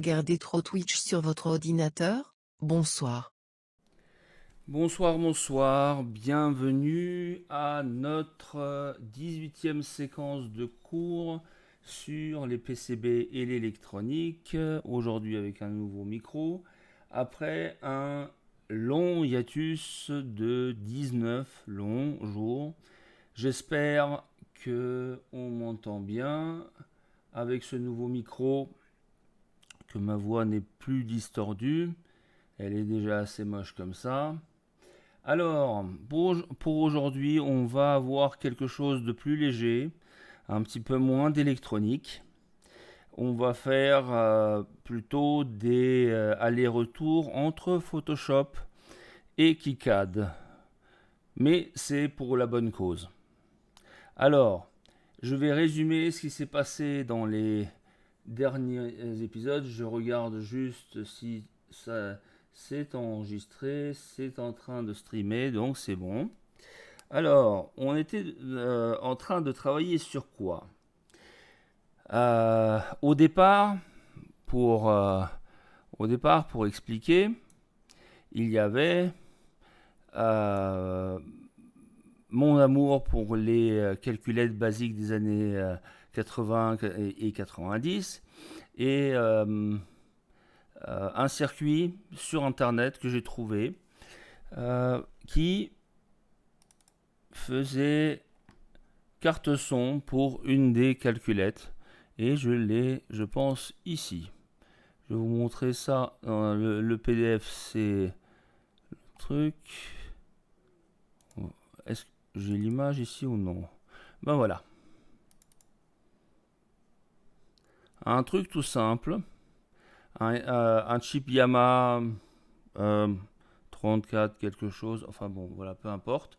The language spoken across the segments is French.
regardez trop Twitch sur votre ordinateur? Bonsoir. Bonsoir, bonsoir, bienvenue à notre 18e séquence de cours sur les PCB et l'électronique, aujourd'hui avec un nouveau micro, après un long hiatus de 19 longs jours. J'espère que on m'entend bien avec ce nouveau micro, que ma voix n'est plus distordue, elle est déjà assez moche comme ça. Alors, pour aujourd'hui, on va avoir quelque chose de plus léger, un petit peu moins d'électronique. On va faire plutôt des allers-retours entre Photoshop et KiCad. Mais c'est pour la bonne cause. Alors, je vais résumer ce qui s'est passé dans les derniers épisodes. Je regarde juste si ça c'est enregistré, c'est en train de streamer, donc c'est bon. Alors, on était en train de travailler sur quoi? Au départ, pour, euh, pour expliquer, il y avait euh, mon amour pour les calculettes basiques des années 80 et 90 et un circuit sur internet que j'ai trouvé qui faisait carte son pour une des calculettes et je l'ai, je pense, ici. Je vais vous montrer ça dans le PDF, c'est le truc. Est-ce que j'ai l'image ici ou non? Ben voilà. Un truc tout simple. Un chip Yamaha 34 quelque chose. Enfin bon, voilà, peu importe.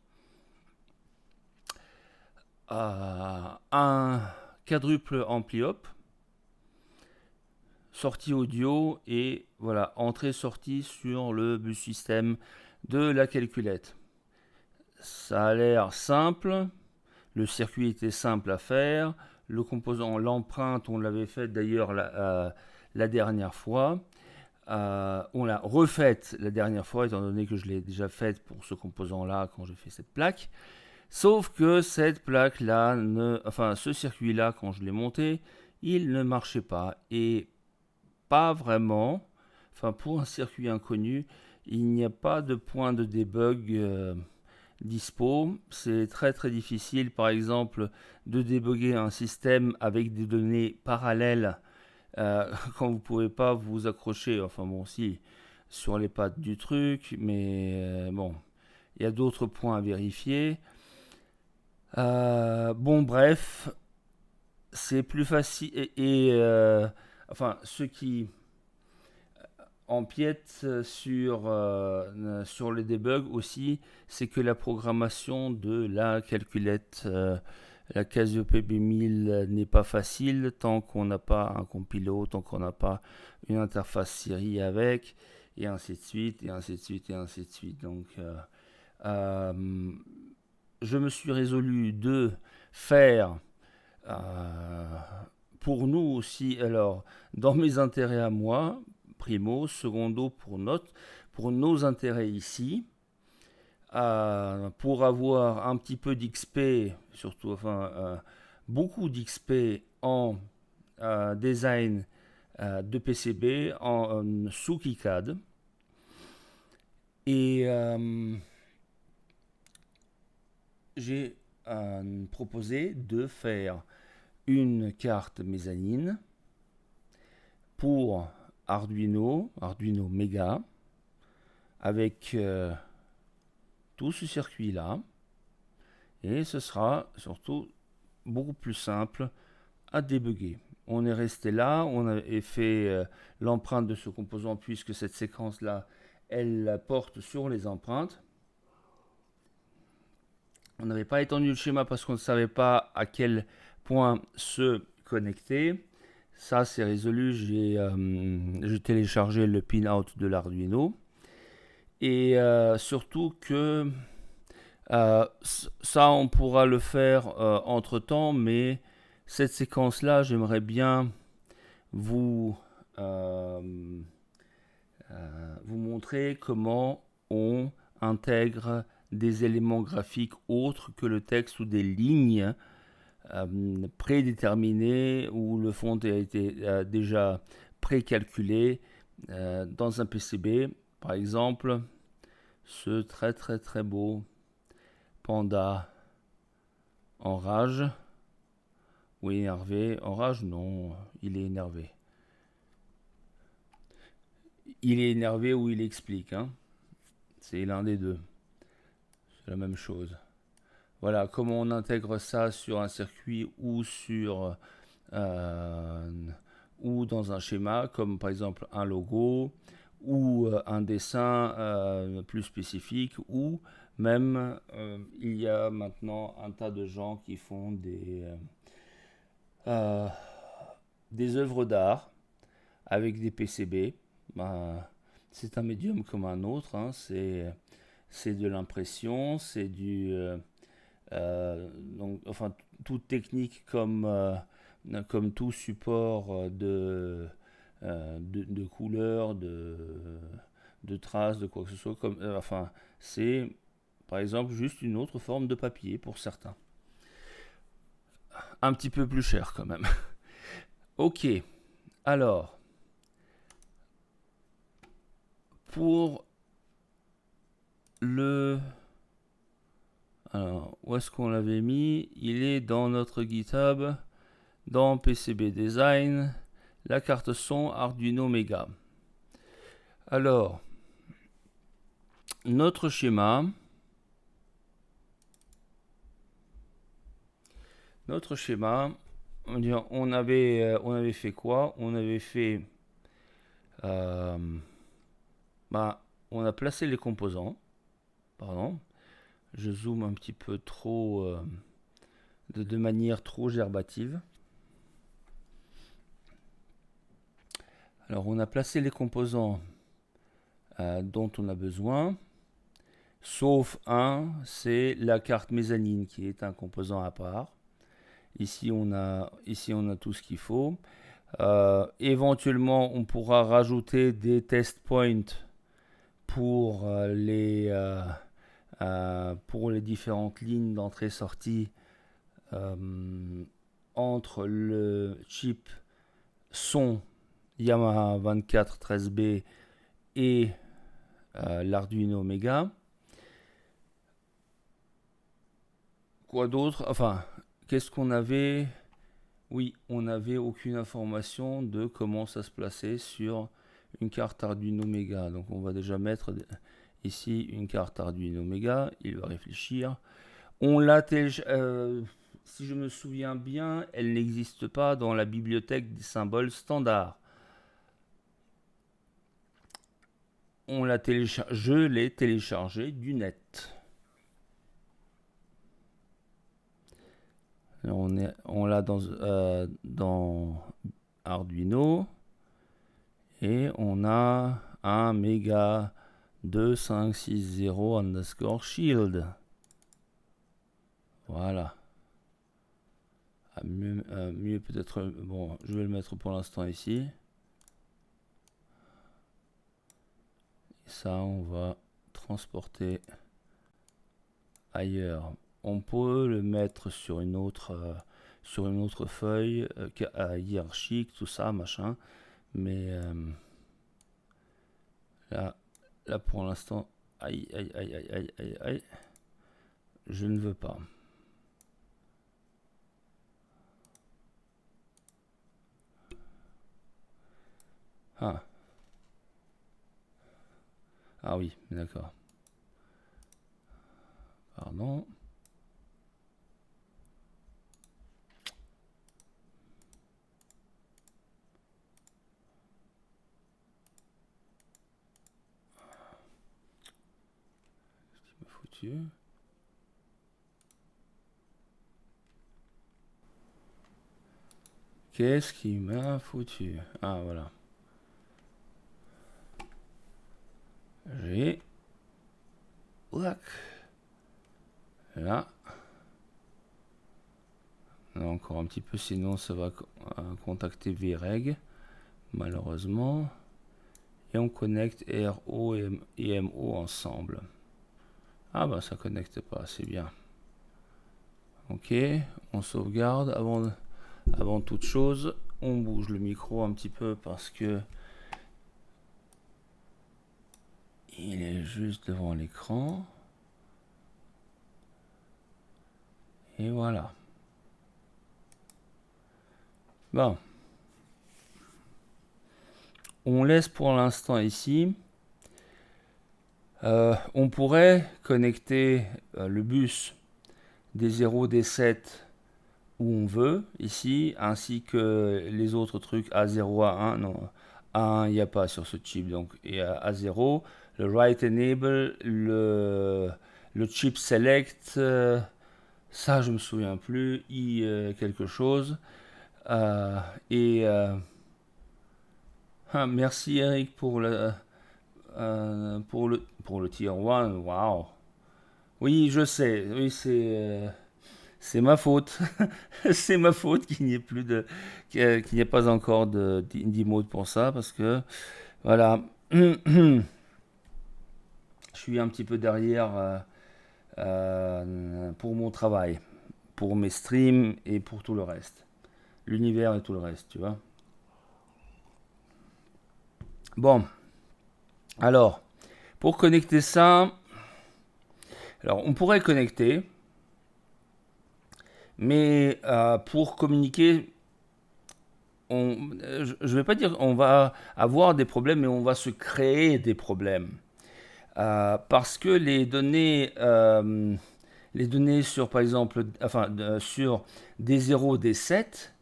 Un quadruple ampli-op, sortie audio et voilà, entrée-sortie sur le bus système de la calculette. Ça a l'air simple, le circuit était simple à faire, le composant, l'empreinte, on l'avait fait d'ailleurs la dernière fois. On l'a refaite la dernière fois, étant donné que je l'ai déjà faite pour ce composant-là quand j'ai fait cette plaque. Sauf que cette plaque-là, enfin ce circuit-là, quand je l'ai monté, il ne marchait pas. Et pas vraiment. Enfin, pour un circuit inconnu, il n'y a pas de point de debug dispo. C'est très très difficile, par exemple, de débugger un système avec des données parallèles quand vous ne pouvez pas vous accrocher. Enfin bon, si, sur les pattes du truc, mais bon, il y a d'autres points à vérifier. Bon, bref, c'est plus facile. Enfin, ce qui empiète sur les debugs aussi, c'est que la programmation de la calculette, la Casio PB1000 n'est pas facile tant qu'on n'a pas un compilo, tant qu'on n'a pas une interface Siri avec, et ainsi de suite, et ainsi de suite, et ainsi de suite. Donc, euh, je me suis résolu de faire euh, pour nous aussi, alors, dans mes intérêts à moi, primo, secondo, pour nos intérêts ici, pour avoir un petit peu d'XP, surtout, enfin, beaucoup d'XP en design de PCB sous KiCad. Et j'ai proposé de faire une carte mezzanine pour Arduino Mega, avec tout ce circuit là, et ce sera surtout beaucoup plus simple à débugger. On est resté là, on a fait l'empreinte de ce composant puisque cette séquence là elle porte sur les empreintes. On n'avait pas étendu le schéma parce qu'on ne savait pas à quel point se connecter. Ça, c'est résolu. J'ai téléchargé le pinout de l'Arduino. Et surtout que ça, on pourra le faire entre temps, mais cette séquence-là, j'aimerais bien vous vous montrer comment on intègre des éléments graphiques autres que le texte ou des lignes prédéterminées où le fond a été déjà précalculé dans un PCB. Par exemple, ce très beau panda en rage ou énervé. En rage, non, il est énervé. Il est énervé ou il explique, hein. C'est l'un des deux. C'est la même chose. Voilà, comment on intègre ça sur un circuit ou sur ou dans un schéma, comme par exemple un logo ou un dessin plus spécifique, ou même il y a maintenant un tas de gens qui font des œuvres d'art avec des PCB. C'est un médium comme un autre, hein. C'est de l'impression, c'est donc, enfin, toute technique comme tout support de couleurs, de traces, de quoi que ce soit. Enfin, c'est par exemple juste une autre forme de papier pour certains. Un petit peu plus cher quand même. Ok, alors, pour le... Alors, où est-ce qu'on l'avait mis? Il est dans notre GitHub, dans PCB Design, la carte son Arduino Mega. Alors, notre schéma, on avait fait quoi? On avait fait, on a placé les composants. Pardon, je zoome un petit peu trop, de manière trop gerbative. Alors, on a placé les composants dont on a besoin, sauf un, c'est la carte mezzanine qui est un composant à part. Ici, on a tout ce qu'il faut. Éventuellement, on pourra rajouter des test points pour les différentes lignes d'entrée-sortie entre le chip son Yamaha 2413B et l'Arduino Mega. Quoi d'autre? Enfin, qu'est-ce qu'on avait? Oui, on n'avait aucune information de comment ça se plaçait sur une carte Arduino Mega. Donc on va déjà mettre ici une carte Arduino Mega. Il va réfléchir. On l'a téléchargé. Si je me souviens bien, elle n'existe pas dans la bibliothèque des symboles standard. Je l'ai téléchargé du net. Alors on l'a dans Arduino et on a un Mega 2560 underscore shield. Voilà. Mieux peut-être. Bon, je vais le mettre pour l'instant ici. Et ça, on va transporter ailleurs. On peut le mettre sur une autre feuille hiérarchique, tout ça, machin. Mais là pour l'instant, aïe, je ne veux pas. Ah oui, d'accord. Pardon. Qu'est-ce qui m'a foutu? Ah, voilà. J'ai... Là. Là, encore un petit peu, sinon ça va contacter VREG. malheureusement. Et on connecte RO et MO ensemble. Ah bah ça connecte pas, c'est bien. Ok, on sauvegarde. Avant toute chose, on bouge le micro un petit peu parce que il est juste devant l'écran. Et voilà. Bon. On laisse pour l'instant ici. On pourrait connecter le bus des 0, des 7 où on veut, ici, ainsi que les autres trucs A0, A1. Non, A1, il n'y a pas sur ce chip, donc et A0. Le Write Enable, le chip Select, ça je me souviens plus, quelque chose. Et merci Eric pour pour le tier 1. Waouh. Oui, je sais. Oui, c'est ma faute. C'est ma faute qu'il n'y ait plus qu'il n'y ait pas encore d'emote pour ça parce que voilà. Je suis un petit peu derrière pour mon travail, pour mes streams et pour tout le reste. L'univers et tout le reste, tu vois. Bon, alors, pour connecter ça, alors on pourrait connecter, mais pour communiquer, je ne vais pas dire on va avoir des problèmes, mais on va se créer des problèmes. Parce que les données sur, par exemple, enfin, sur des 0, des 7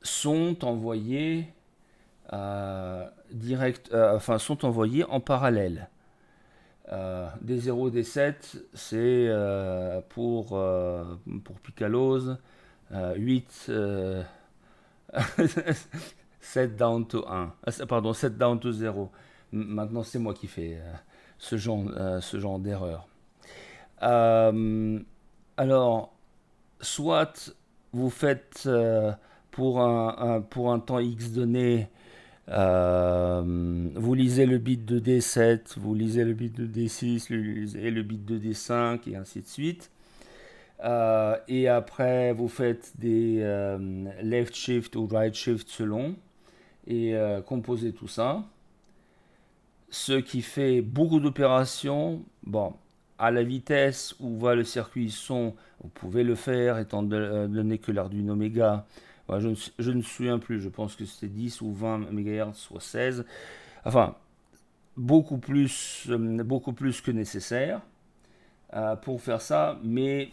sont envoyées enfin, sont envoyées en parallèle. Des 0, des 7, c'est pour Picalose, 8, 7 down to 1. Pardon, 7 down to 0. Maintenant, c'est moi qui fais ce genre d'erreur. Alors, soit vous faites pour un temps X donné, vous lisez le bit de D7, vous lisez le bit de D6, vous lisez le bit de D5 et ainsi de suite. Et après, vous faites des left shift ou right shift selon et composez tout ça. Ce qui fait beaucoup d'opérations. Bon, à la vitesse où va le circuit son, vous pouvez le faire étant donné que l'Arduino Mega, je ne me souviens plus, je pense que c'était 10 ou 20 MHz, soit 16. Enfin, beaucoup plus que nécessaire pour faire ça, mais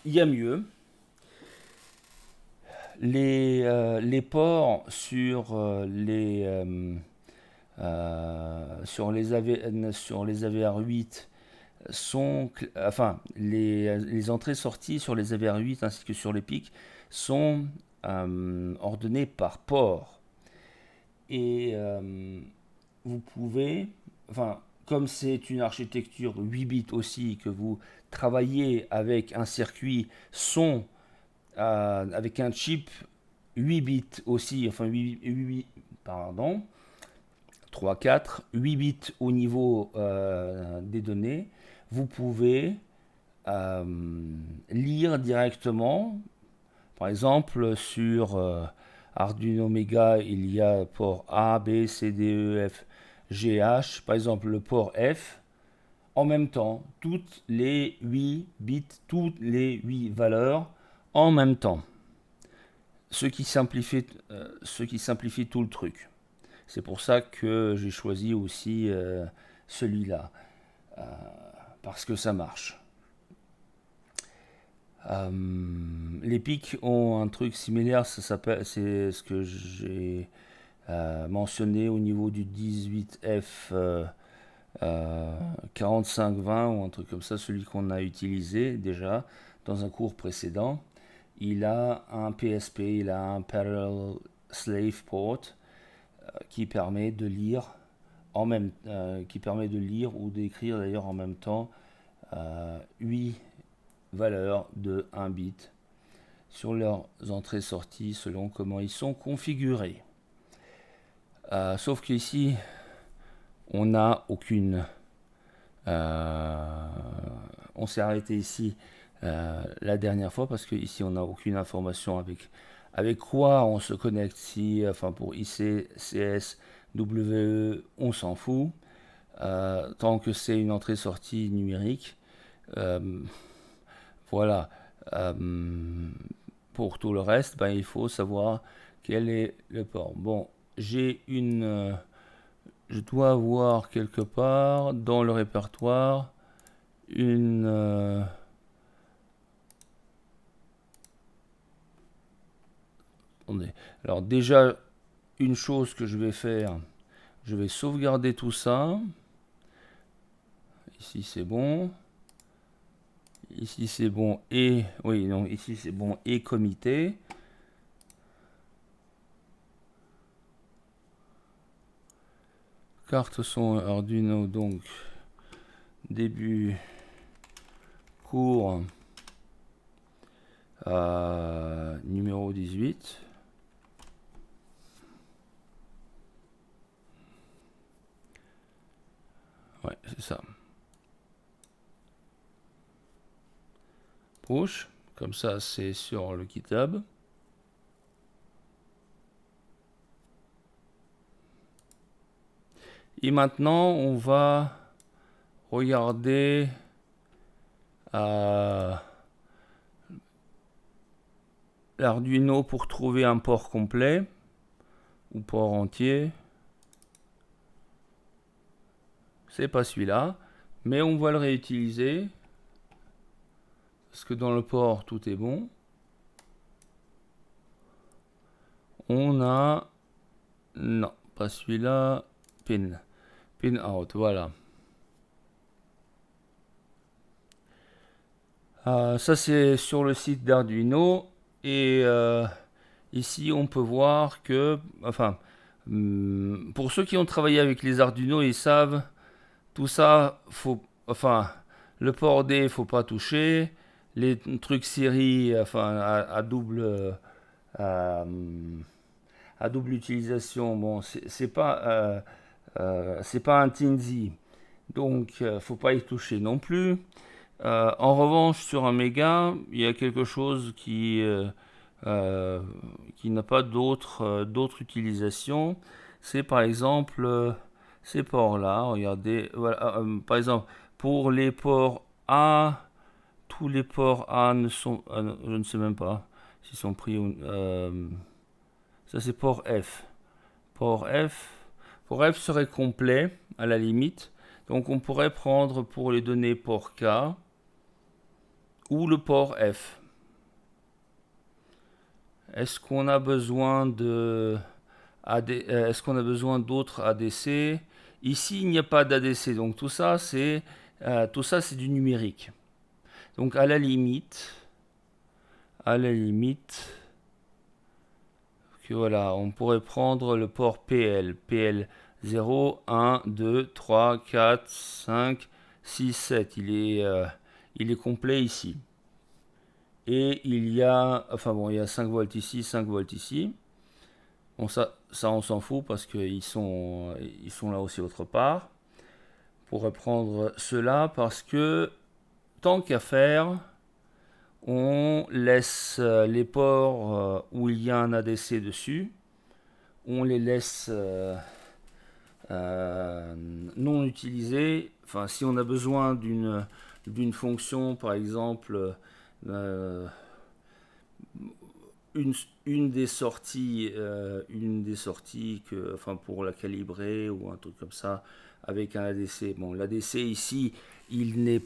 il y a mieux. Les ports sur les AVR8 sont, enfin, les entrées-sorties sur les AVR8 ainsi que sur les pics sont ordonnées par port. Et vous pouvez, enfin, comme c'est une architecture 8 bits aussi, que vous travaillez avec un circuit son, avec un chip 8 bits aussi, enfin 8 pardon, 3, 4, 8 bits au niveau des données, vous pouvez lire directement. Par exemple, sur Arduino Mega, il y a port A, B, C, D, E, F, G, H. Par exemple, le port F, en même temps, toutes les 8 bits, toutes les 8 valeurs en même temps. Ce qui simplifie tout le truc. C'est pour ça que j'ai choisi aussi celui-là, parce que ça marche. Les pics ont un truc similaire, c'est ce que j'ai mentionné au niveau du 18F 4520 ou un truc comme ça, celui qu'on a utilisé déjà dans un cours précédent. Il a un PSP, il a un Parallel Slave Port qui permet de lire ou d'écrire d'ailleurs en même temps 8 valeurs de 1 bit. sur leurs entrées-sorties selon comment ils sont configurés. Sauf qu'ici, on n'a aucune... on s'est arrêté ici la dernière fois parce qu'ici, on n'a aucune information avec quoi on se connecte. Si, enfin, pour IC, CS, WE, on s'en fout. Tant que c'est une entrée-sortie numérique. Voilà. Pour tout le reste, ben, il faut savoir quel est le port. Bon, j'ai une... je dois avoir quelque part dans le répertoire une... attendez. Alors déjà, une chose que je vais faire, je vais sauvegarder tout ça. Ici c'est bon. Ici c'est bon et... oui, non, ici c'est bon et comité. Carte son Arduino, donc début cours numéro 18. Ouais, c'est ça. Push, comme ça c'est sur le GitHub. Et maintenant, on va regarder l'Arduino pour trouver un port complet ou port entier. C'est pas celui-là, mais on va le réutiliser parce que dans le port tout est bon. On a... non, pas celui-là. Pin out, voilà. Ça c'est sur le site d'Arduino et ici on peut voir que, enfin, pour ceux qui ont travaillé avec les Arduino, ils savent tout ça, faut, enfin, le port D faut pas toucher, les trucs série, enfin à double utilisation, bon c'est pas un Teensy, donc faut pas y toucher non plus. En revanche, sur un méga, il y a quelque chose qui n'a pas d'autre utilisation. C'est par exemple ces ports-là. Regardez, voilà, par exemple, pour les ports A, tous les ports A ne sont, je ne sais même pas s'ils sont pris. Ça c'est port F. Port F serait complet à la limite. Donc on pourrait prendre pour les données port K ou le port F. Est-ce qu'on a besoin d'autres ADC? Ici, il n'y a pas d'ADC, donc tout ça, c'est du numérique. Donc à la limite, voilà, on pourrait prendre le port PL. PL 0, 1, 2, 3, 4, 5, 6, 7. Il est complet ici. Et il y a, enfin bon, il y a 5 volts ici, 5 volts ici. Bon, ça on s'en fout parce qu'ils sont là aussi autre part. On pourrait prendre cela parce que, tant qu'à faire, on laisse les ports où il y a un ADC dessus, on les laisse non utilisés. Enfin, si on a besoin d'une fonction, par exemple, une des sorties enfin pour la calibrer ou un truc comme ça avec un ADC. Bon, l'ADC ici, il n'est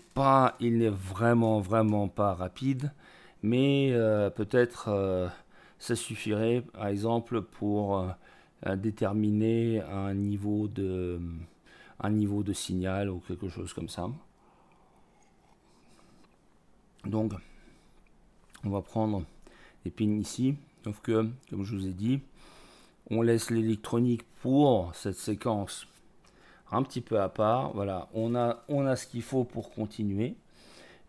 vraiment pas rapide, mais peut-être ça suffirait, par exemple, pour déterminer un niveau de signal ou quelque chose comme ça. Donc, on va prendre les pins ici, sauf que, comme je vous ai dit, on laisse l'électronique pour cette séquence un petit peu à part. Voilà, on a ce qu'il faut pour continuer.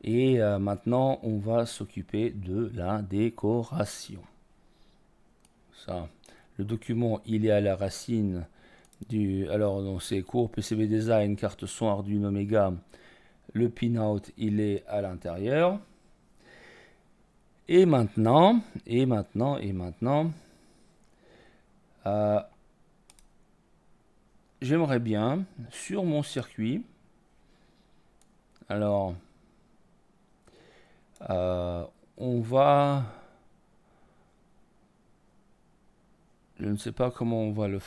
Et maintenant, on va s'occuper de la décoration. Ça, le document, il est à la racine du... Alors, donc, c'est cours PCB Design, carte son Arduino Mega. Le pinout, il est à l'intérieur. Et maintenant, j'aimerais bien, sur mon circuit, alors, on va... Je ne sais pas comment on va le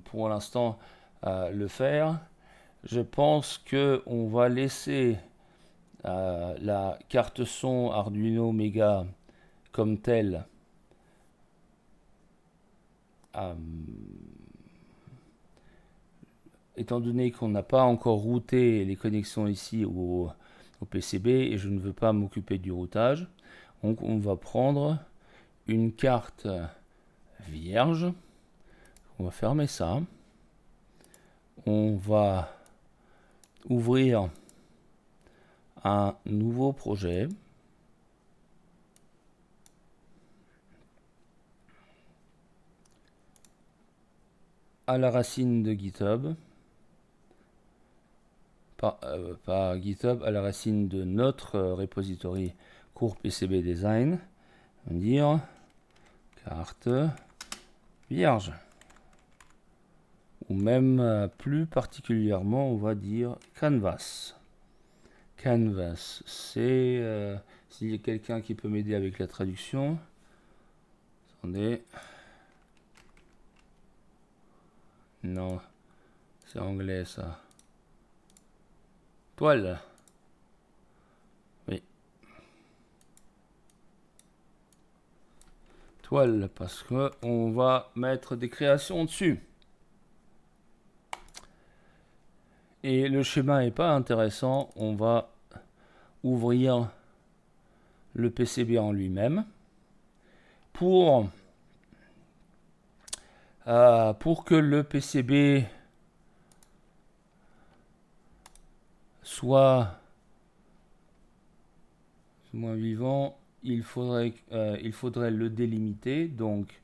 pour l'instant le faire. Je pense que on va laisser la carte son Arduino Mega comme telle. Étant donné qu'on n'a pas encore routé les connexions ici au PCB et je ne veux pas m'occuper du routage, donc on va prendre une carte vierge. On va fermer ça. On va ouvrir un nouveau projet. À la racine de GitHub. Pas GitHub, à la racine de notre repository cours PCB Design. On va dire carte vierge. Ou même plus particulièrement, on va dire Canvas. Canvas, c'est... s'il y a quelqu'un qui peut m'aider avec la traduction. Attendez. Non, c'est anglais ça. Toile. Oui. Toile, parce que on va mettre des créations dessus. Et le schéma n'est pas intéressant. On va ouvrir le PCB en lui-même pour que le PCB soit moins vivant, il faudrait le délimiter. Donc,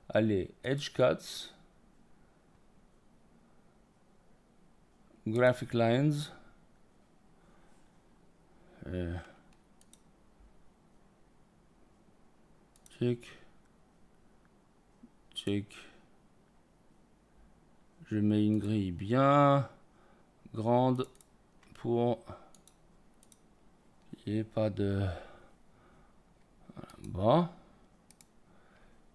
allez, Edge Cuts, Graphic Lines, check. Je mets une grille bien grande pour qu'il n'y ait pas de... Bon.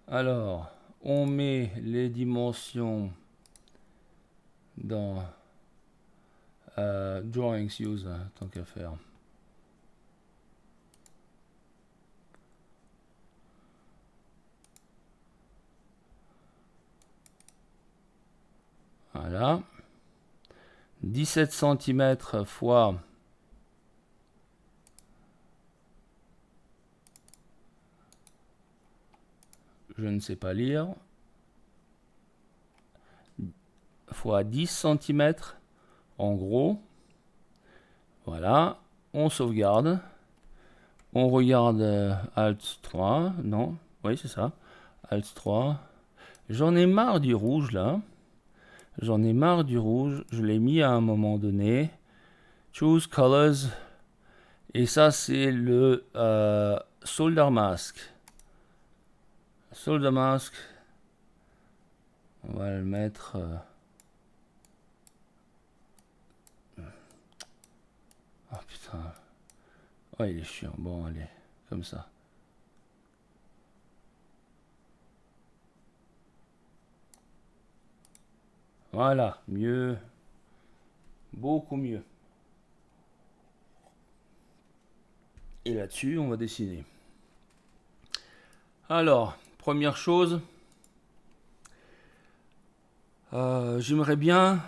Alors, on met les dimensions dans Drawings Use, tant qu'à faire. Voilà. 17 cm fois... Je ne sais pas lire. Fois 10 cm. En gros. Voilà. On sauvegarde. On regarde Alt 3. Non. Oui, c'est ça. Alt 3. J'en ai marre du rouge, là. J'en ai marre du rouge. Je l'ai mis à un moment donné. Choose Colors. Et ça, c'est le Solder Mask. Solder Mask. On va le mettre... Oh putain. Oh, il est chiant. Bon, allez. Comme ça. Voilà. Mieux. Beaucoup mieux. Et là-dessus, on va dessiner. Alors, première chose. J'aimerais bien...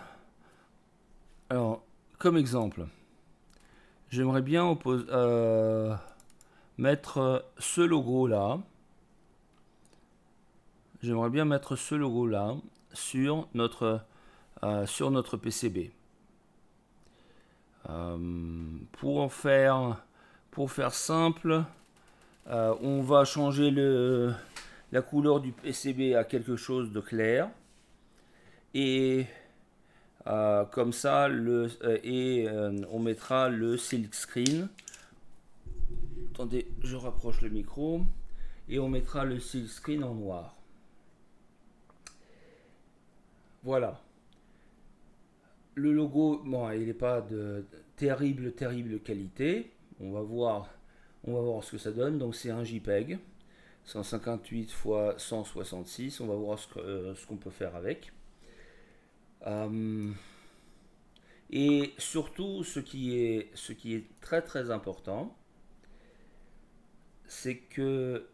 Alors, comme exemple... J'aimerais bien mettre ce logo là. J'aimerais bien mettre ce logo là sur notre PCB. Pour faire simple, on va changer la couleur du PCB à quelque chose de clair. Et comme ça, on mettra le silk screen. Attendez, je rapproche le micro. Et on mettra le silk screen en noir. Voilà. Le logo, bon, il n'est pas de terrible qualité. On va voir ce que ça donne. Donc c'est un JPEG 158 x 166. On va voir ce qu'on peut faire avec. Et surtout, ce qui est très très important, c'est que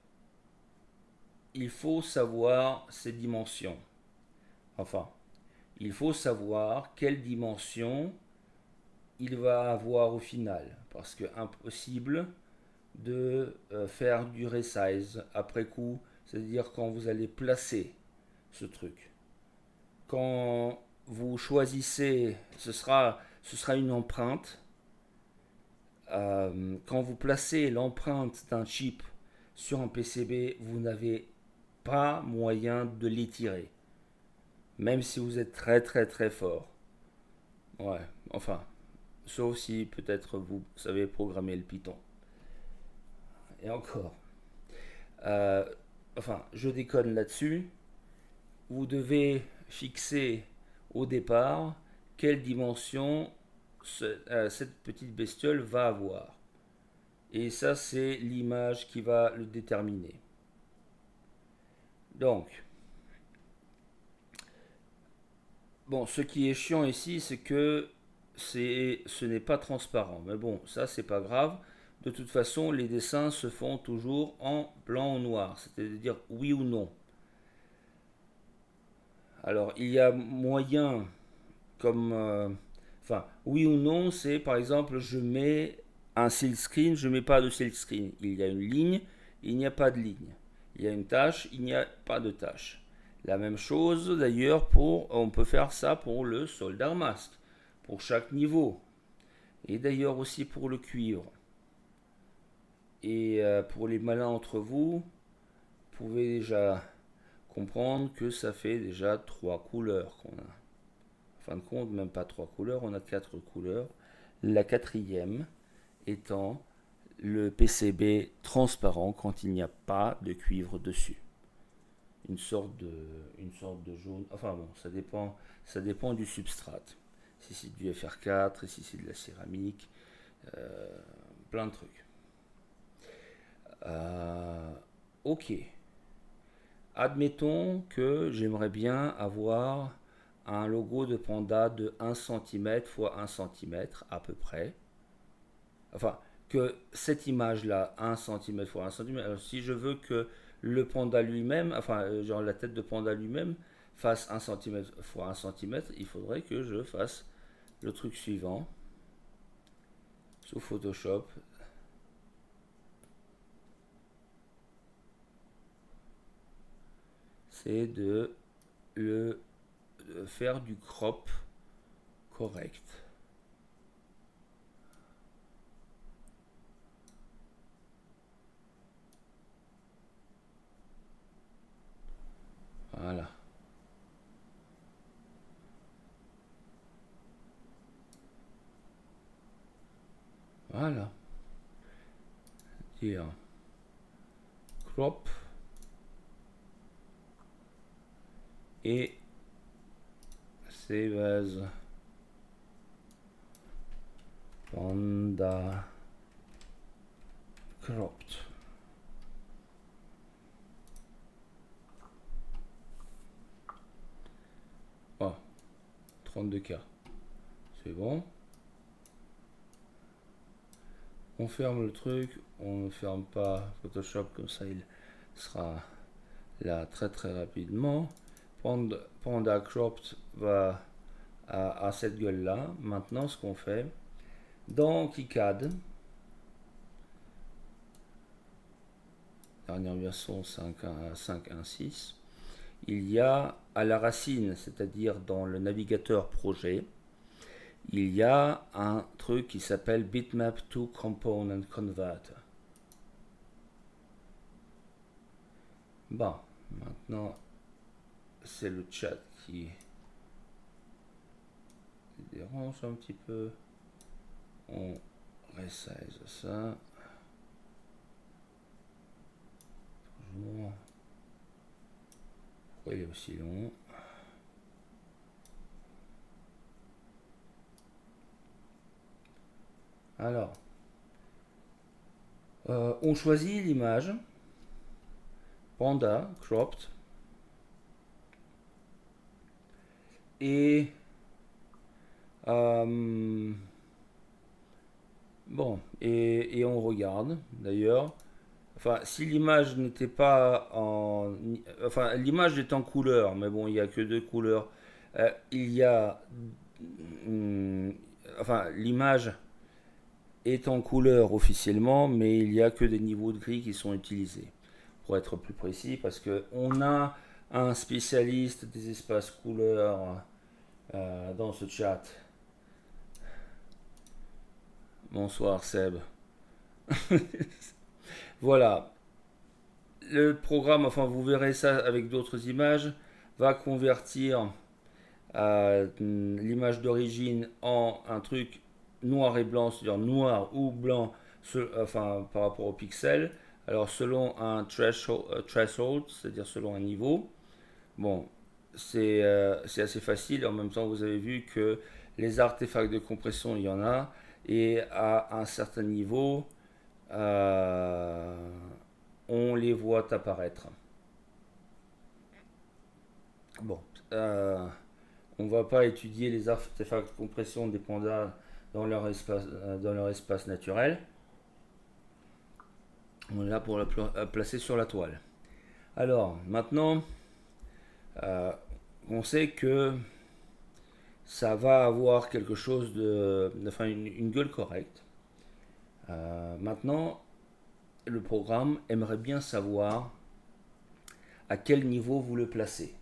il faut savoir ses dimensions. Enfin, il faut savoir quelle dimension il va avoir au final. Parce que impossible de faire du resize après coup, c'est-à-dire quand vous allez placer ce truc. Quand vous choisissez, ce sera une empreinte. Quand vous placez l'empreinte d'un chip sur un PCB, vous n'avez pas moyen de l'étirer. Même si vous êtes très très très fort. Ouais, enfin, sauf si peut-être vous savez programmer le Python. Et encore. Enfin, je déconne là-dessus. Vous devez fixer au départ quelle dimension cette petite bestiole va avoir. Et ça, c'est l'image qui va le déterminer. Donc, bon, ce qui est chiant ici, c'est que ce n'est pas transparent. Mais bon, ça, c'est pas grave. De toute façon, les dessins se font toujours en blanc ou noir, c'est-à-dire oui ou non. Alors, il y a moyen, comme... enfin, oui ou non, c'est par exemple, je mets un silk screen, je mets pas de silk screen. Il y a une ligne, il n'y a pas de ligne. Il y a une tâche, il n'y a pas de tâche. La même chose d'ailleurs on peut faire ça pour le soldat masque, pour chaque niveau. Et d'ailleurs aussi pour le cuivre. Et pour les malins entre vous, vous pouvez déjà comprendre que ça fait déjà 3 couleurs qu'on a. En fin de compte, même pas 3 couleurs, on a 4 couleurs. La quatrième étant le PCB transparent quand il n'y a pas de cuivre dessus. Une sorte de jaune. Enfin bon, ça dépend du substrate. Si c'est du FR4, si c'est de la céramique, plein de trucs. Ok. Admettons que j'aimerais bien avoir un logo de panda de 1 cm x 1 cm à peu près. Enfin, que cette image-là, 1 cm x 1 cm, alors si je veux que le panda lui-même, enfin, genre la tête de panda lui-même, fasse 1 cm x 1 cm, il faudrait que je fasse le truc suivant. Sous Photoshop. C'est de faire du crop correct. Voilà. Voilà. Dire crop et save as panda cropped. Oh, 32K. C'est bon. On ferme le truc, on ne ferme pas Photoshop, comme ça il sera là très très rapidement. Panda Cropped va à cette gueule là. Maintenant, ce qu'on fait dans KiCad, dernière version 5.1.6, il y a à la racine, c'est-à-dire dans le navigateur projet, il y a un truc qui s'appelle Bitmap to Component Converter. Bon, maintenant c'est le chat qui dérange un petit peu. On resize ça. Toujours. Pourquoi il est aussi long? Alors, on choisit l'image. Panda, cropped. Et bon, et on regarde d'ailleurs. Enfin, si l'image n'était pas en... Enfin, l'image est en couleur, mais bon, il n'y a que deux couleurs. Il y a... Enfin, l'image est en couleur officiellement, mais il n'y a que des niveaux de gris qui sont utilisés. Pour être plus précis, parce que on a un spécialiste des espaces couleurs dans ce chat. Bonsoir Seb. Voilà. Le programme, enfin vous verrez ça avec d'autres images, va convertir l'image d'origine en un truc noir et blanc, c'est-à-dire noir ou blanc, enfin par rapport au pixel. Alors selon un threshold, c'est-à-dire selon un niveau. Bon, c'est assez facile. En même temps, vous avez vu que les artefacts de compression, il y en a. Et à un certain niveau, on les voit apparaître. Bon, on ne va pas étudier les artefacts de compression des pandas dans leur espace naturel. On est là pour la placer sur la toile. Alors, maintenant, on sait que ça va avoir quelque chose enfin une gueule correcte. Maintenant, le programme aimerait bien savoir à quel niveau vous le placez.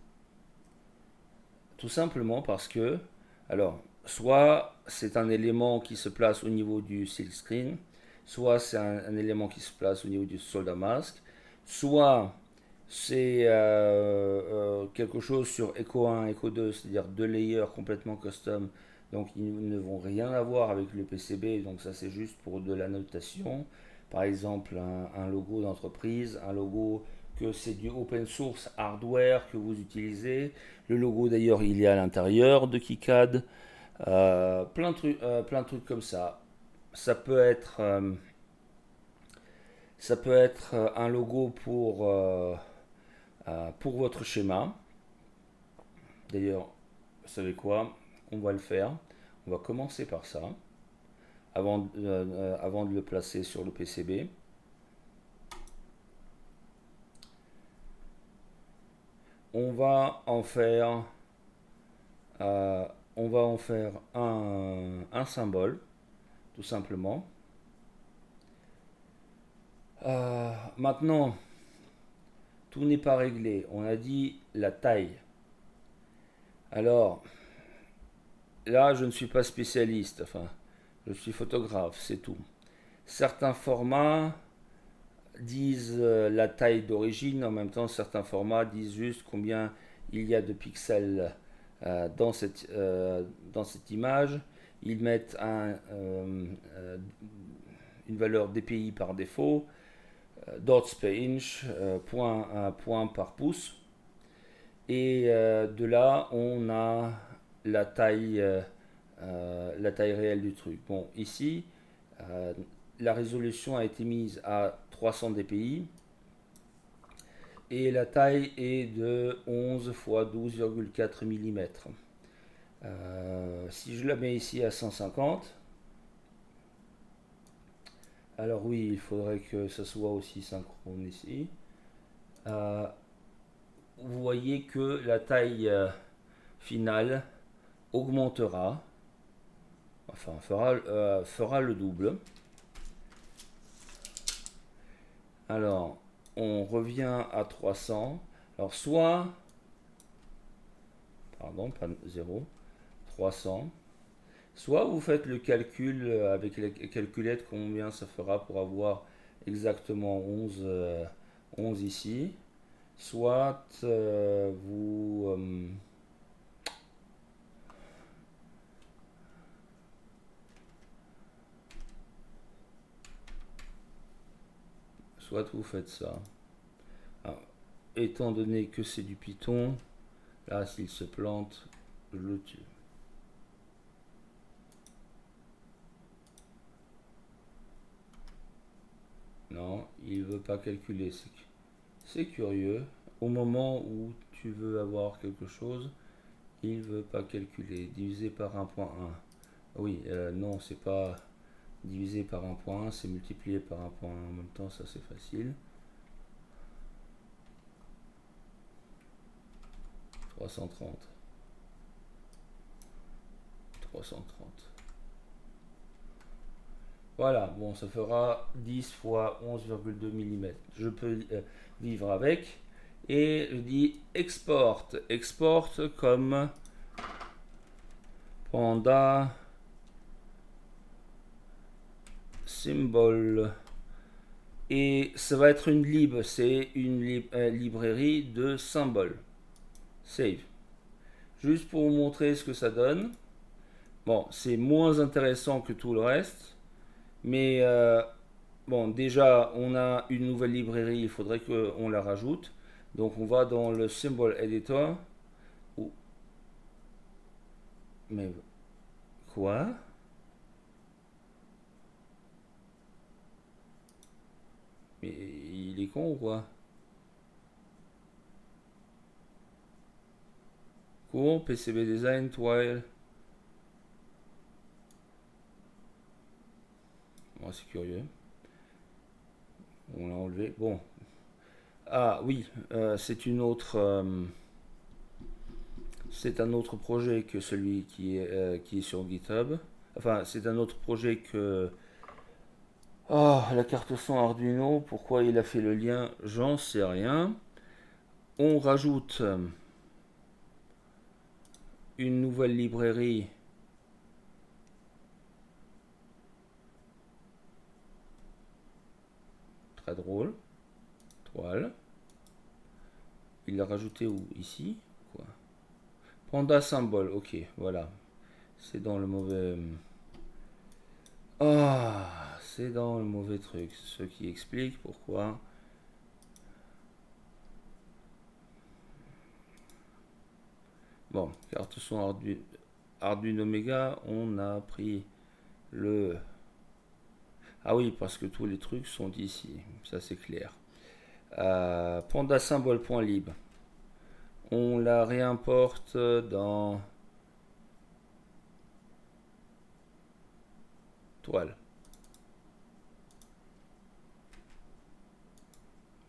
Tout simplement parce que, alors, soit c'est un élément qui se place au niveau du silk screen, soit c'est un élément qui se place au niveau du solder mask, soit c'est quelque chose sur Echo 1, Echo 2, c'est-à-dire deux layers complètement custom, donc ils ne vont rien avoir avec le PCB, donc ça c'est juste pour de la notation. Par exemple, un logo d'entreprise, un logo que c'est du open source hardware que vous utilisez. Le logo d'ailleurs il est à l'intérieur de KiCad. Plein de trucs comme ça. Ça peut être, un logo pour votre schéma. D'ailleurs, vous savez quoi? On va le faire. On va commencer par ça avant de le placer sur le PCB. On va en faire un symbole, tout simplement. Maintenant, tout n'est pas réglé. On a dit la taille. Alors, là, je ne suis pas spécialiste. Enfin, je suis photographe, c'est tout. Certains formats disent la taille d'origine. En même temps, certains formats disent juste combien il y a de pixels dans cette image. Ils mettent une valeur DPI par défaut, dots per inch, point par pouce. Et de là, on a la taille réelle du truc. Bon, ici, la résolution a été mise à 300 dpi et la taille est de 11 x 12,4 mm. Si je la mets ici à 150, alors oui, il faudrait que ça soit aussi synchrone ici. Vous voyez que la taille finale augmentera, enfin fera le double. Alors, on revient à 300. Alors, pardon, pas 0, 300. Soit vous faites le calcul avec la calculette combien ça fera pour avoir exactement 11 ici. Soit vous faites ça. Alors, étant donné que c'est du Python, là s'il se plante, je le tue. Non, il veut pas calculer. C'est curieux. Au moment où tu veux avoir quelque chose, il veut pas calculer. Divisé par 1.1. Oui, non, c'est pas divisé par 1.1, c'est multiplié par 1.1 en même temps, ça c'est facile. 330. 330. Voilà, bon, ça fera 10 fois 11,2 mm. Je peux vivre avec. Et je dis export. Export comme panda symbol. Et ça va être une lib, c'est une librairie de symboles. Save. Juste pour vous montrer ce que ça donne. Bon, c'est moins intéressant que tout le reste. Mais bon, déjà, on a une nouvelle librairie, il faudrait qu'on la rajoute. Donc on va dans le Symbol Editor. Mais quoi? Mais il est con ou quoi? Cours, PCB Design, toile. Oh, c'est curieux. On l'a enlevé. Bon. Ah oui, c'est une autre. C'est un autre projet que celui qui est sur GitHub. Enfin, c'est un autre projet que. Ah, la carte son Arduino. Pourquoi il a fait le lien? J'en sais rien. On rajoute une nouvelle librairie. Très drôle. Toile. Il l'a rajouté où? Ici? Quoi? Panda symbole. Ok, voilà. C'est dans le mauvais. Ah, c'est dans le mauvais truc. Ce qui explique pourquoi. Bon, carte son Arduino Mega, on a pris le. Ah oui, parce que tous les trucs sont ici. Ça c'est clair. Panda symbole.lib. On la réimporte dans toile.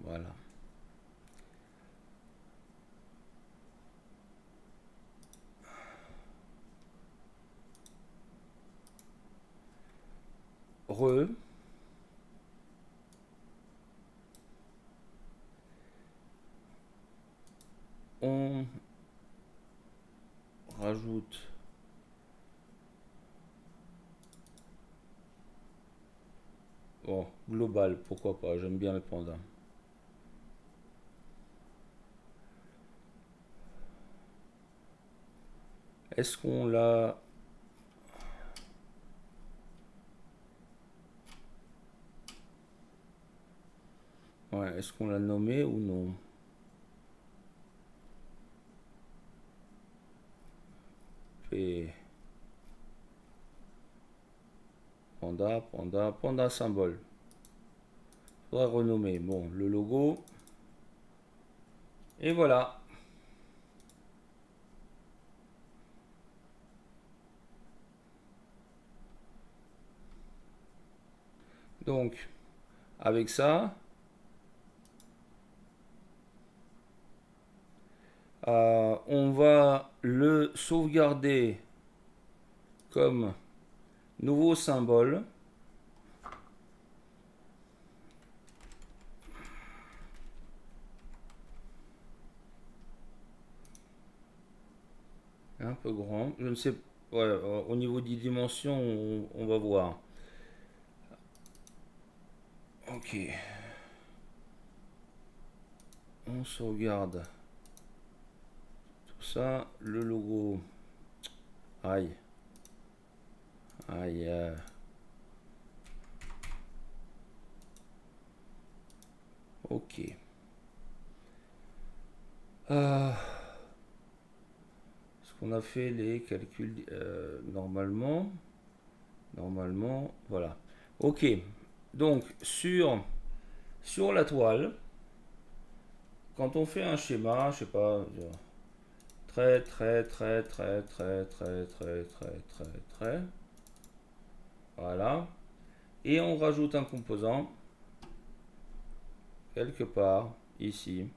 Voilà. On rajoute bon, global, pourquoi pas, j'aime bien le panda. Est-ce qu'on l'a. Ouais, est-ce qu'on l'a nommé ou non? P. Panda, panda, panda symbole. Faudra renommer. Bon, le logo. Et voilà. Donc, avec ça, on va le sauvegarder comme nouveau symbole. Un peu grand. Je ne sais Ouais, au niveau des dimensions, on va voir. Ok. On sauvegarde tout ça. Le logo. Aïe. Aïe. Ok. Est-ce qu'on a fait les calculs normalement? Normalement, voilà. Ok. Donc, sur la toile, quand on fait un schéma, je sais pas, trait, trait, trait, trait, trait, trait, trait, trait, trait, trait. Voilà. Et on rajoute un composant quelque part ici,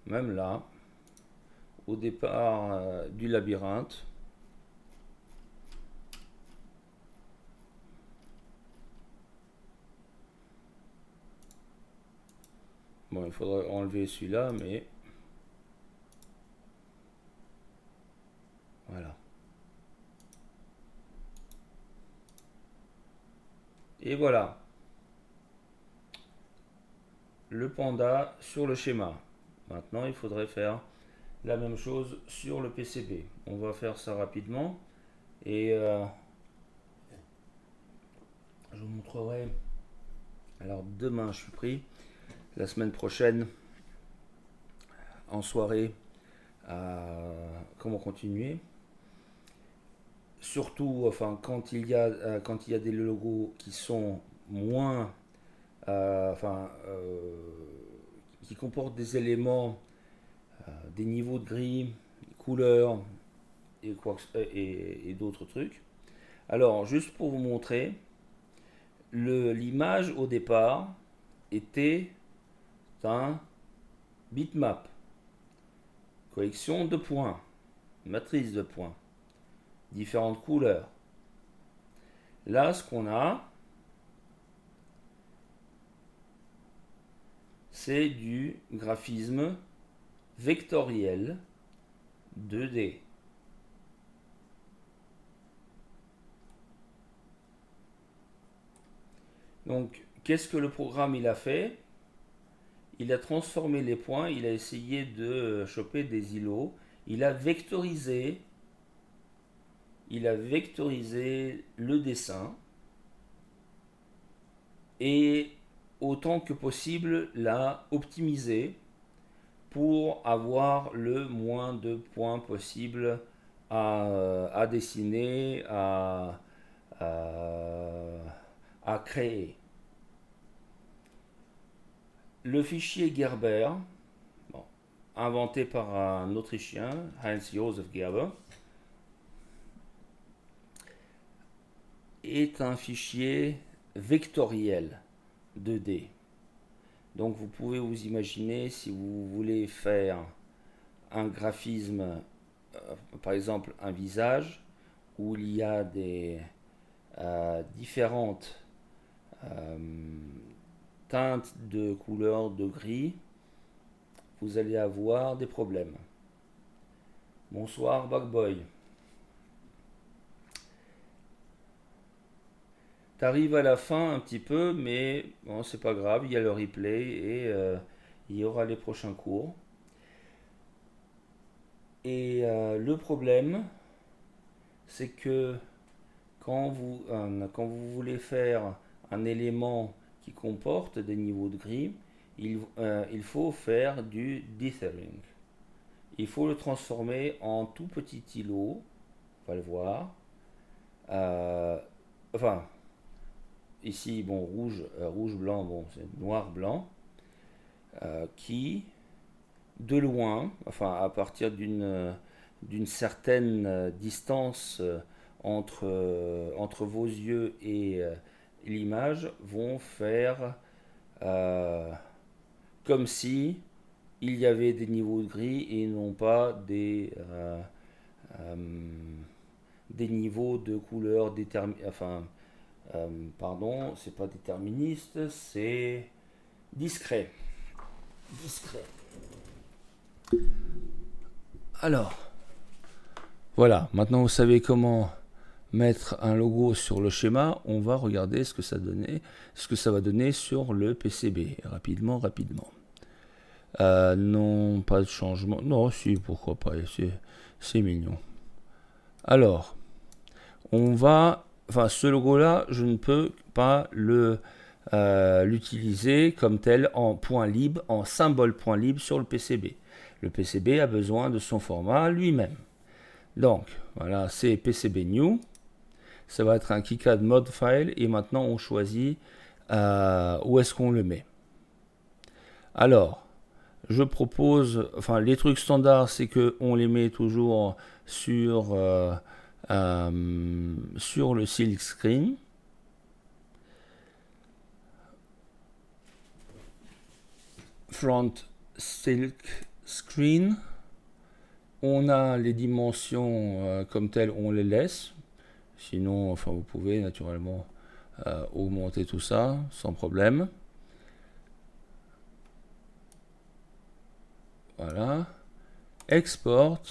même là, au départ du labyrinthe. Bon, il faudrait enlever celui-là, mais voilà. Et voilà, le panda sur le schéma. Maintenant, il faudrait faire la même chose sur le PCB. On va faire ça rapidement et je vous montrerai. Alors demain, je suis pris. La semaine prochaine, en soirée, comment continuer. Surtout, enfin, quand il y a des logos qui sont moins, qui comportent des éléments, des niveaux de gris, des couleurs et d'autres trucs. Alors, juste pour vous montrer, l'image au départ était un bitmap, collection de points, matrice de points, différentes couleurs. Là, ce qu'on a, c'est du graphisme vectoriel 2D. Donc, qu'est-ce que le programme il a fait? Il a transformé les points, il a essayé de choper des îlots, il a vectorisé le dessin et autant que possible l'a optimisé pour avoir le moins de points possible à dessiner, à créer. Le fichier Gerber, bon, inventé par un Autrichien, Heinz Josef Gerber, est un fichier vectoriel 2D. Donc vous pouvez vous imaginer si vous voulez faire un graphisme, par exemple un visage, où il y a des différentes teintes de couleurs de gris, vous allez avoir des problèmes. Bonsoir Bugboy. T'arrives à la fin un petit peu, mais bon, c'est pas grave, il y a le replay et il y aura les prochains cours. Et le problème, c'est que quand vous voulez faire un élément qui comporte des niveaux de gris, il faut faire du dithering. Il faut le transformer en tout petit îlot, on va le voir. Enfin, ici, bon, rouge, blanc, bon, c'est noir, blanc, qui, de loin, enfin, à partir d'une certaine distance entre vos yeux et l'image, vont faire comme si il y avait des niveaux de gris et non pas des niveaux de couleurs pardon, c'est pas déterministe, c'est discret. Discret. Alors, Voilà, maintenant vous savez comment mettre un logo sur le schéma. On va regarder ce que ça va donner sur le PCB. Rapidement. Non, pas de changement. Non, si, pourquoi pas. C'est mignon. Alors, ce logo-là, je ne peux pas l'utiliser comme tel en point libre, en symbole point libre sur le PCB. Le PCB a besoin de son format lui-même. Donc, voilà, c'est PCB New. Ça va être un KiCad Mod File. Et maintenant, on choisit où est-ce qu'on le met. Alors, je propose, les trucs standards, c'est qu'on les met toujours sur le silk screen. Front silk screen. On a les dimensions comme telles, on les laisse. Sinon, vous pouvez naturellement augmenter tout ça sans problème. Voilà. Export.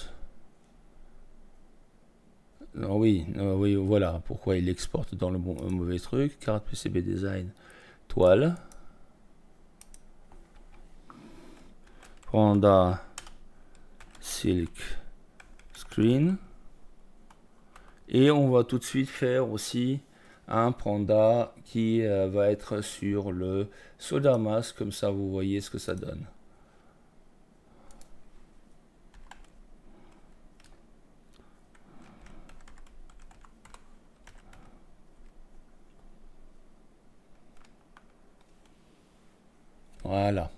Non, oui, voilà pourquoi il exporte dans le mauvais truc. Carte PCB Design, toile. Panda Silk Screen. Et on va tout de suite faire aussi un Panda qui va être sur le solder mask. Comme ça, vous voyez ce que ça donne. Voilà.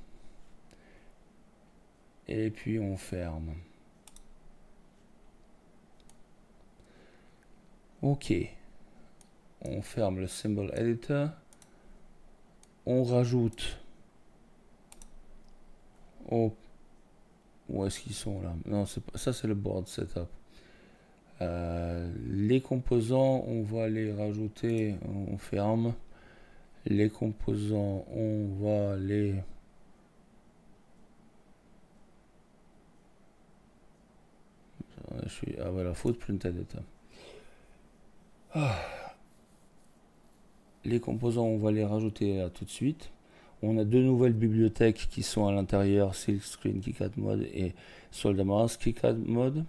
Et puis on ferme. Ok. On ferme le Symbol Editor. On rajoute. Où est-ce qu'ils sont là? Non, c'est pas ça, c'est le board setup. Les composants, on va les rajouter. On ferme. Les composants, on va les... Ah voilà, footprint editor. Les composants, on va les rajouter là tout de suite. On a deux nouvelles bibliothèques qui sont à l'intérieur, Silk Screen KiCad Mode et Solder Mask KiCad Mode.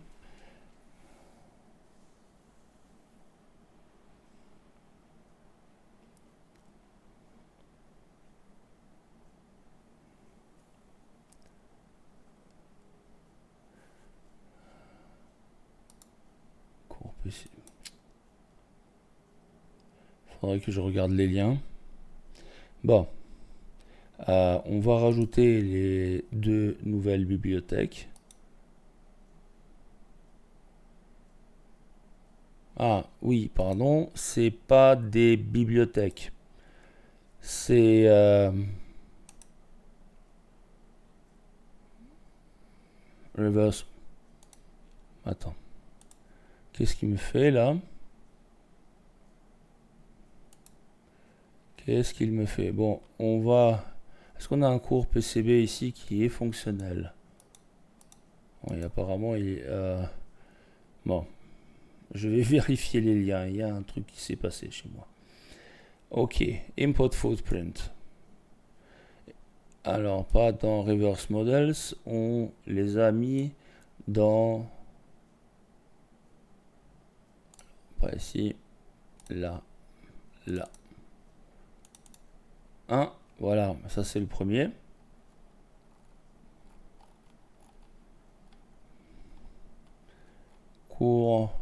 Faudrait que je regarde les liens. Bon. On va rajouter les deux nouvelles bibliothèques. Ah oui, pardon, c'est pas des bibliothèques. C'est reverse. Attends. Qu'est-ce qu'il me fait là? Qu'est-ce qu'il me fait? Bon, on va... Est-ce qu'on a un cours PCB ici qui est fonctionnel? Oui, apparemment, il est... Bon, je vais vérifier les liens. Il y a un truc qui s'est passé chez moi. Ok, import footprint. Alors, pas dans reverse models. On les a mis dans... Pas ici. Là. Là. 1. Voilà, ça c'est le premier. Cours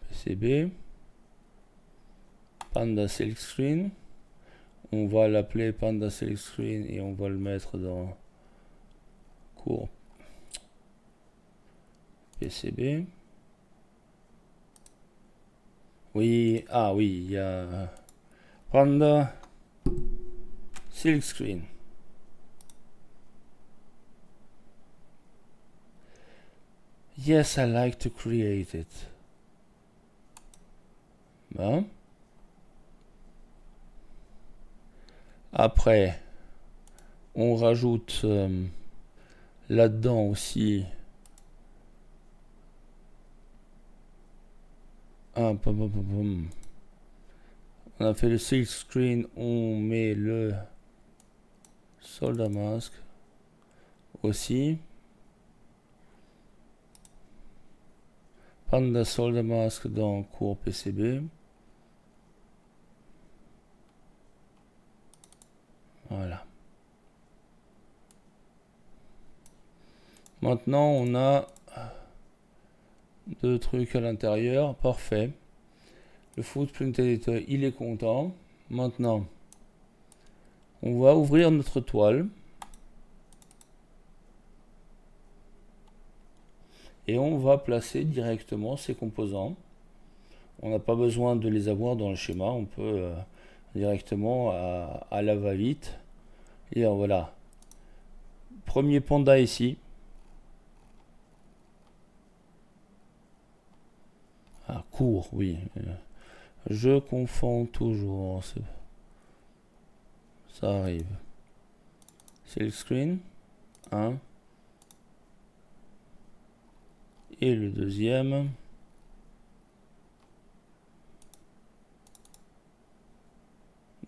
PCB. Panda Silk Screen. On va l'appeler Panda Silk Screen et on va le mettre dans cours PCB. Oui, ah oui, il y a Panda Silk Screen. Yes, I like to create it. Bon. Après, on rajoute Là-dedans aussi. Ah, on a fait le silk screen, on met le soldat mask aussi. Panda soldat mask dans cours PCB. Voilà. Maintenant, on a deux trucs à l'intérieur. Parfait. Le footprint editor, il est content. Maintenant, on va ouvrir notre toile. Et on va placer directement ces composants. On n'a pas besoin de les avoir dans le schéma. On peut directement à la va-vite. Et voilà. Premier panda ici. Ah, court, oui. Je confonds toujours. Ça arrive. Silk screen. 1. Et le deuxième.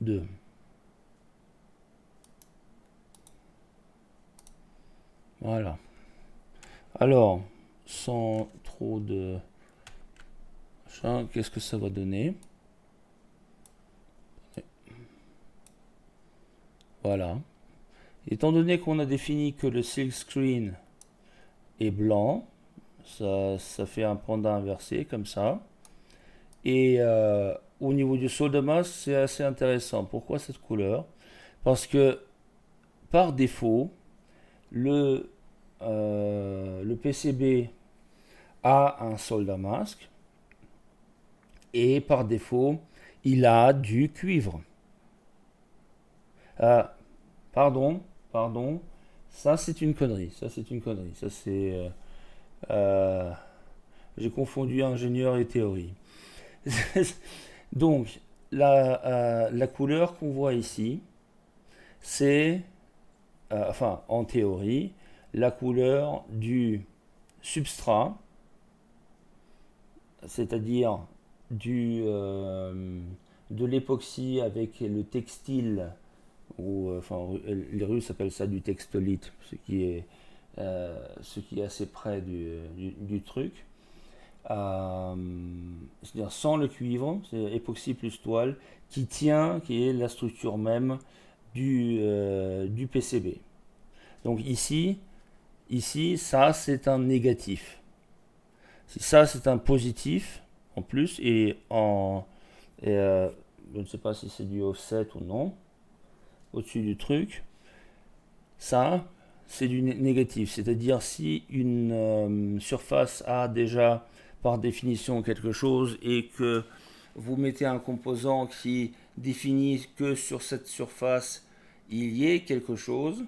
2. Voilà. Alors, sans trop de... Qu'est-ce que ça va donner? Voilà. Étant donné qu'on a défini que le silk screen est blanc, ça fait un panda inversé comme ça. Et au niveau du soldat mask, c'est assez intéressant. Pourquoi cette couleur? Parce que par défaut, le PCB a un soldat mask et par défaut, il a du cuivre. Pardon, ça c'est une connerie. Ça c'est j'ai confondu ingénieur et théorie. Donc la couleur qu'on voit ici, c'est enfin en théorie la couleur du substrat, c'est-à-dire de l'époxy avec le textile, ou enfin les Russes appellent ça du textolite, ce qui est assez près du truc. C'est-à-dire sans le cuivre, c'est époxy plus toile, qui est la structure même du PCB. Donc ici, ça c'est un négatif. Ça c'est un positif en plus, je ne sais pas si c'est du offset ou non, au-dessus du truc. Ça, c'est du négatif. C'est-à-dire si une surface a déjà par définition quelque chose et que vous mettez un composant qui définit que sur cette surface il y ait quelque chose,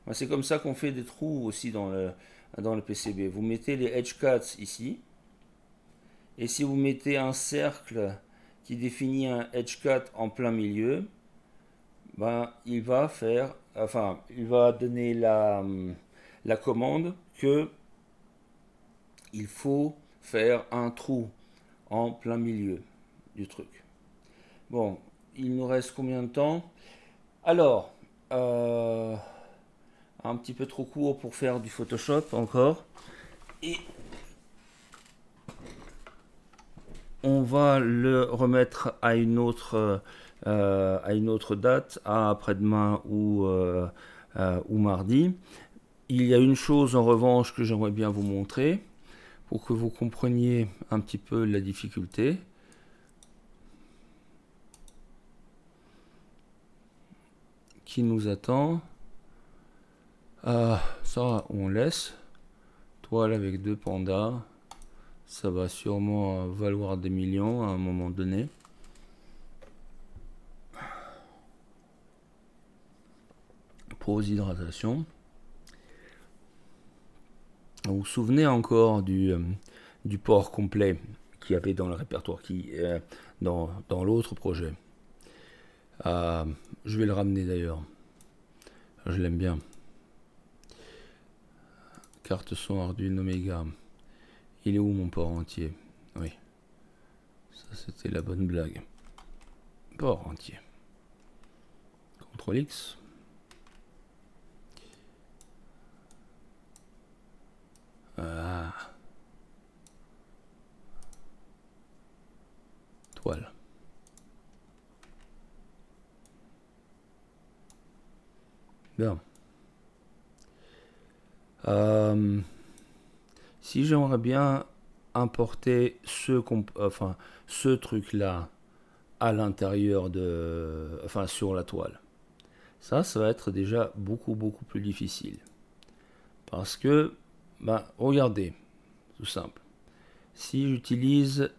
ben c'est comme ça qu'on fait des trous aussi dans le PCB. Vous mettez les edge cuts ici, et si vous mettez un cercle qui définit un edge cut en plein milieu, ben, il va donner la commande que il faut faire un trou en plein milieu du truc. Bon, il nous reste combien de temps? Alors, un petit peu trop court pour faire du Photoshop encore. Et on va le remettre à une autre date, à après-demain ou mardi. Il y a une chose en revanche que j'aimerais bien vous montrer pour que vous compreniez un petit peu la difficulté. Qui nous attend. Ça, on laisse. Toile avec 2 pandas. Ça va sûrement valoir des millions à un moment donné. Pause hydratation. Vous vous souvenez encore du port complet qu'il y avait dans le répertoire, dans l'autre projet. Je vais le ramener d'ailleurs. Je l'aime bien. Carte son Arduino Mega. Il est où mon port entier? Oui. Ça c'était la bonne blague. Port entier. CTRL X. Voilà. Toile. Bien. Si j'aimerais bien importer ce truc-là à l'intérieur de... Enfin, sur la toile. Ça va être déjà beaucoup plus difficile. Parce que, regardez, tout simple. Si j'utilise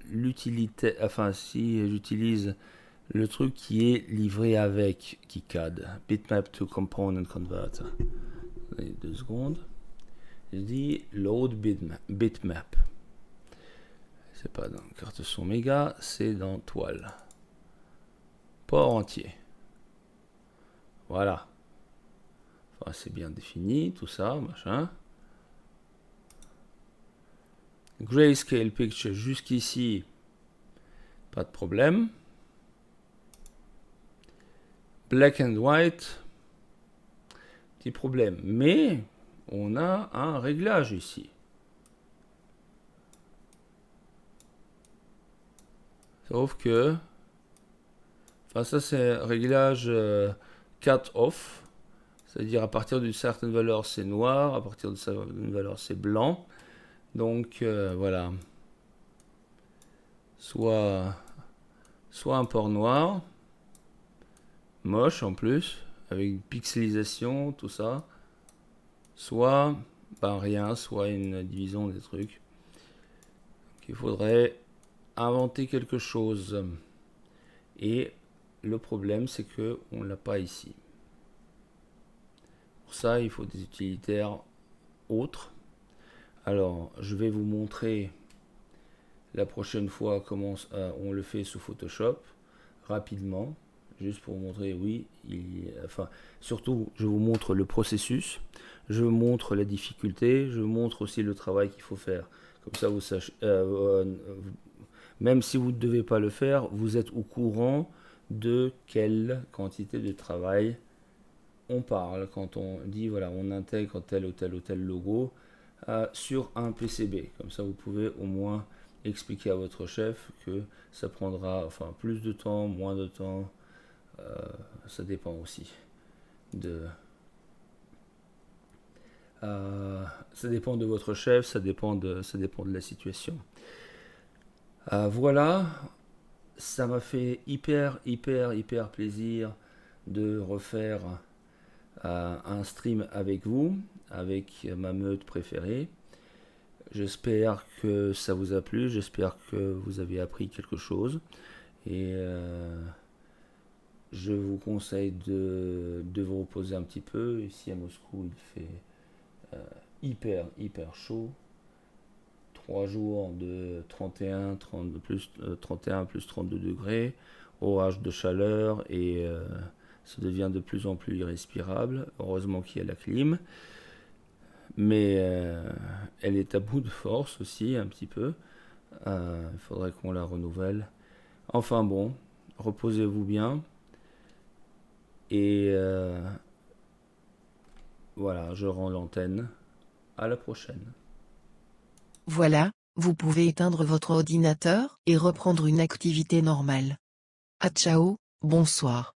l'utilité, si j'utilise le truc qui est livré avec KiCad, Bitmap to Component Converter. 2 secondes. Je dis load bitmap. C'est pas dans carte son méga, c'est dans toile. Port entier. Voilà. Enfin, c'est bien défini, tout ça, machin. Grayscale picture jusqu'ici, pas de problème. Black and white, petit problème. Mais on a un réglage ici. Sauf que, enfin ça c'est réglage cut off, c'est-à-dire à partir d'une certaine valeur c'est noir, à partir d'une valeur c'est blanc. Donc voilà, soit un port noir, moche en plus, avec une pixelisation, tout ça, soit rien, soit une division des trucs. Donc, il faudrait inventer quelque chose. Et le problème, c'est que on l'a pas ici. Pour ça, il faut des utilitaires autres. Alors, je vais vous montrer la prochaine fois comment on le fait sous Photoshop, rapidement, juste pour vous montrer, oui, surtout, je vous montre le processus, je vous montre la difficulté, je vous montre aussi le travail qu'il faut faire. Comme ça, vous sachez, même si vous ne devez pas le faire, vous êtes au courant de quelle quantité de travail on parle quand on dit, voilà, on intègre tel ou tel logo sur un PCB. Comme ça, vous pouvez au moins expliquer à votre chef que ça prendra plus de temps, moins de temps. Ça dépend aussi ça dépend de votre chef, ça dépend de la situation. Voilà, ça m'a fait hyper plaisir de refaire un stream avec vous, avec ma meute préférée. J'espère que ça vous a plu, j'espère que vous avez appris quelque chose. Et je vous conseille de vous reposer un petit peu. Ici à Moscou, il fait hyper chaud. 3 jours de 31 plus 32 degrés, orage de chaleur, et ça devient de plus en plus irrespirable. Heureusement qu'il y a la clim, mais elle est à bout de force aussi un petit peu. Il faudrait qu'on la renouvelle. Enfin bon, reposez-vous bien. Et voilà, je rends l'antenne. À la prochaine. Voilà, vous pouvez éteindre votre ordinateur et reprendre une activité normale. À ciao, bonsoir.